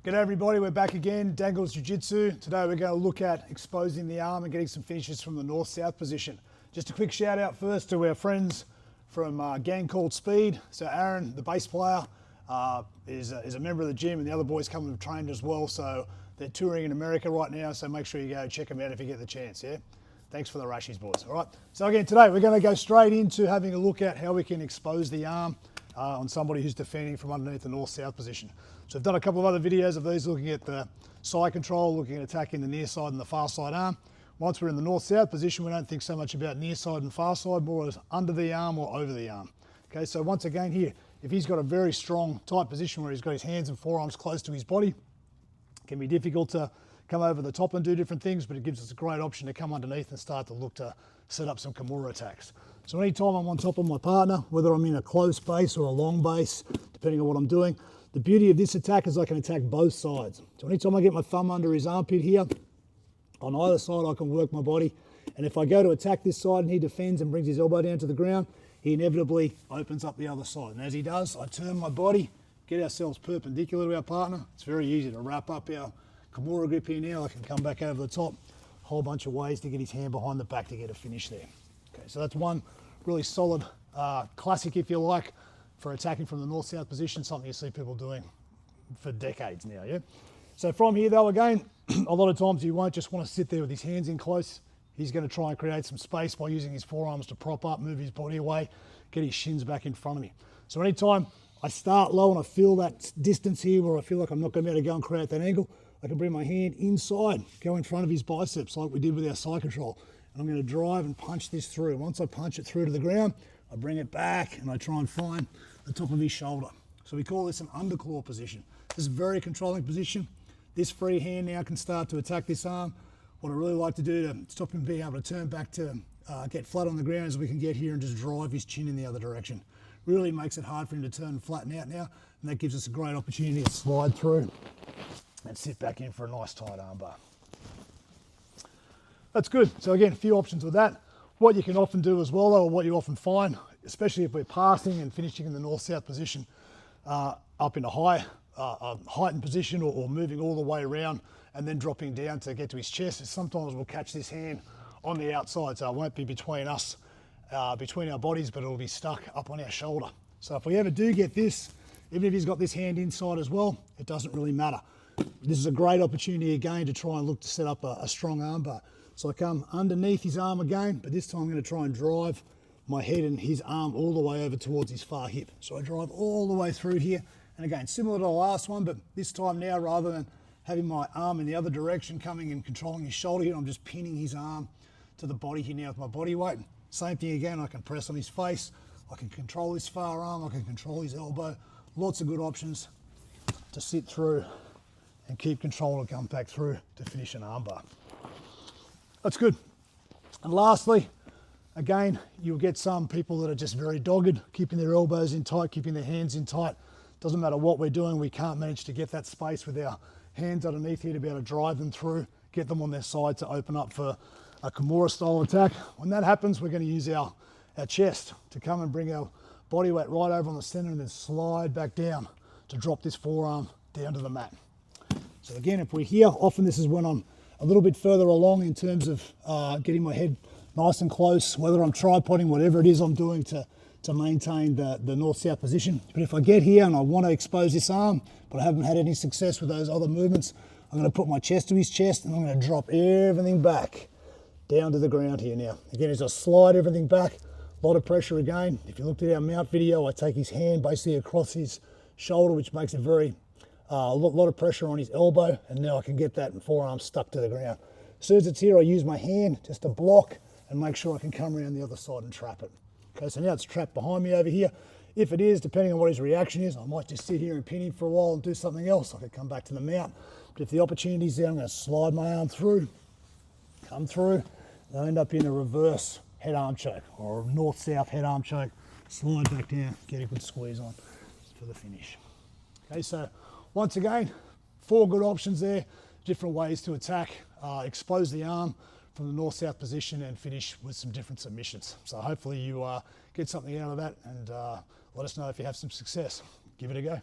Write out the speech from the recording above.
G'day everybody, we're back again, Dangles Jiu-Jitsu. Today we're going to look at exposing the arm and getting some finishes from the north-south position. Just a quick shout out first to our friends from a gang called Speed. So Aaron, the bass player, is a member of the gym, and the other boys come and have trained as well. So they're touring in America right now, so make sure you go check them out if you get the chance, yeah? Thanks for the rashies, boys, all right? So again, today we're going to go straight into having a look at how we can expose the arm on somebody who's defending from underneath the north-south position. So I've done a couple of other videos of these looking at the side control, looking at attacking the near side and the far side arm. Once we're in the north-south position, we don't think so much about near side and far side, more as under the arm or over the arm. Okay, so once again here, if he's got a very strong, tight position where he's got his hands and forearms close to his body, it can be difficult to come over the top and do different things, but it gives us a great option to come underneath and start to look to set up some Kimura attacks. So anytime I'm on top of my partner, whether I'm in a close base or a long base, depending on what I'm doing, the beauty of this attack is I can attack both sides. So anytime I get my thumb under his armpit here, on either side I can work my body. And if I go to attack this side and he defends and brings his elbow down to the ground, he inevitably opens up the other side. And as he does, I turn my body, get ourselves perpendicular to our partner. It's very easy to wrap up our Kimura grip here now. I can come back over the top, a whole bunch of ways to get his hand behind the back to get a finish there. Okay, so that's one really solid classic, if you like, for attacking from the north-south position, something you see people doing for decades now, yeah? So from here though, again, a lot of times he won't just want to sit there with his hands in close. He's going to try and create some space by using his forearms to prop up, move his body away, get his shins back in front of me. So anytime I start low and I feel that distance here where I feel like I'm not going to be able to go and create that angle, I can bring my hand inside, go in front of his biceps like we did with our side control. And I'm going to drive and punch this through. Once I punch it through to the ground, I bring it back and I try and find the top of his shoulder. So we call this an underclaw position. This is a very controlling position. This free hand now can start to attack this arm. What I really like to do to stop him being able to turn back to get flat on the ground is we can get here and just drive his chin in the other direction. Really makes it hard for him to turn and flatten out now, and that gives us a great opportunity to slide through and sit back in for a nice tight armbar. That's good. So again, a few options with that. What you can often do as well, though, or what you often find, especially if we're passing and finishing in the north-south position, up in a heightened position or moving all the way around and then dropping down to get to his chest, is sometimes we'll catch this hand on the outside, so it won't be between us, between our bodies, but it'll be stuck up on our shoulder. So if we ever do get this, even if he's got this hand inside as well, it doesn't really matter. This is a great opportunity again to try and look to set up a strong armbar. So I come underneath his arm again, but this time I'm going to try and drive my head and his arm all the way over towards his far hip. So I drive all the way through here. And again, similar to the last one, but this time now, rather than having my arm in the other direction, coming and controlling his shoulder here, I'm just pinning his arm to the body here now with my body weight. Same thing again, I can press on his face, I can control his far arm, I can control his elbow. Lots of good options to sit through and keep control and come back through to finish an armbar. That's good. And lastly, again, you'll get some people that are just very dogged, keeping their elbows in tight, keeping their hands in tight. Doesn't matter what we're doing, we can't manage to get that space with our hands underneath here to be able to drive them through, get them on their side to open up for a Kimura style attack. When that happens, we're going to use our chest to come and bring our body weight right over on the center and then slide back down to drop this forearm down to the mat. So again, if we're here, often this is when I'm a little bit further along in terms of getting my head nice and close, whether I'm tripoding, whatever it is I'm doing to maintain the north-south position. But if I get here and I want to expose this arm, but I haven't had any success with those other movements, I'm going to put my chest to his chest and I'm going to drop everything back down to the ground here now. Again, as I slide everything back, a lot of pressure again. If you looked at our mount video, I take his hand basically across his shoulder, which makes it very a lot of pressure on his elbow, and now I can get that forearm stuck to the ground. As soon as it's here, I use my hand just to block and make sure I can come around the other side and trap it. Okay, so now it's trapped behind me over here. If it is, depending on what his reaction is, I might just sit here and pin him for a while and do something else. I could come back to the mount. But if the opportunity's there, I'm going to slide my arm through, come through, and I end up in a reverse head arm choke or a north-south head arm choke. Slide back down, get a good squeeze on for the finish. Okay, so once again, 4 good options there, different ways to attack, expose the arm from the north-south position and finish with some different submissions. So hopefully you get something out of that, and let us know if you have some success. Give it a go.